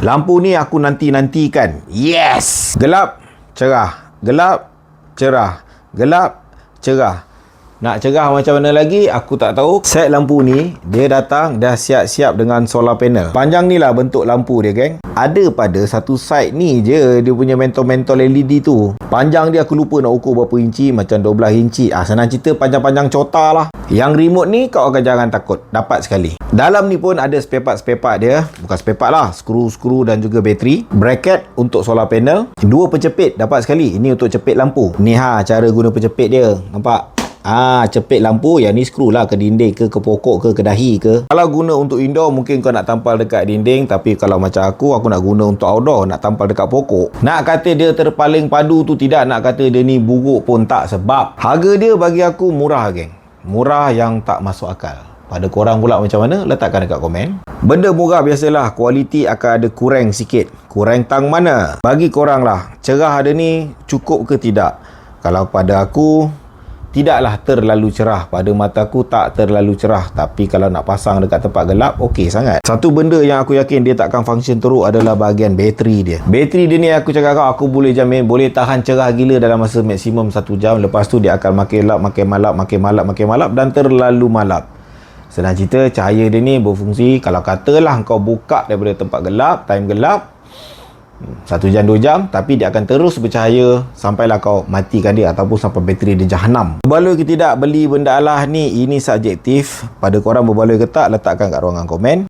Lampu ni aku nanti-nantikan. Yes! Gelap, cerah. Gelap, cerah. Gelap, cerah. Nak cerah macam mana lagi, aku tak tahu. Set lampu ni, dia datang dah siap-siap dengan solar panel. Panjang ni lah bentuk lampu dia, geng. Ada pada satu side ni je dia punya mentol-mentol LED tu. Panjang dia aku lupa nak ukur berapa inci, macam 12 inci. Senang cerita panjang-panjang cota lah. Yang remote ni kau akan jangan takut, dapat sekali. Dalam ni pun ada spare part dia. Bukan spare part lah, skru-skru dan juga bateri. Bracket untuk solar panel. Dua pencepit dapat sekali. Ini untuk cepit lampu. Ni cara guna pencepit dia. Nampak? Cepit lampu. Yang ni skru lah ke dinding ke pokok ke dahi ke. Kalau guna untuk indoor mungkin kau nak tampal dekat dinding. Tapi kalau macam aku nak guna untuk outdoor, nak tampal dekat pokok. Nak kata dia terpaling padu tu tidak, nak kata dia ni buruk pun tak. Sebab harga dia bagi aku murah, geng. Murah yang tak masuk akal. Pada korang pula macam mana? Letakkan dekat komen. Benda murah biasalah, kualiti akan ada kurang sikit. Kurang tang mana? Bagi korang lah, cerah ada ni cukup ke tidak? Kalau pada aku, tidaklah terlalu cerah. Pada mata aku tak terlalu cerah. Tapi kalau nak pasang dekat tempat gelap, okey sangat. Satu benda yang aku yakin dia takkan function teruk adalah bahagian bateri dia. Bateri dia ni aku cakap aku boleh jamin boleh tahan cerah gila dalam masa maksimum 1 jam. Lepas tu dia akan makin malap dan terlalu malap. Senang cerita, cahaya dia ni berfungsi. Kalau katalah kau buka daripada tempat gelap, time gelap, 1 jam 2 jam, tapi dia akan terus bercahaya sampailah kau matikan dia ataupun sampai bateri dia jahanam. Berbaloi ke tidak beli benda Allah ni, ini subjektif. Pada korang berbaloi ke tak, letakkan kat ruangan komen.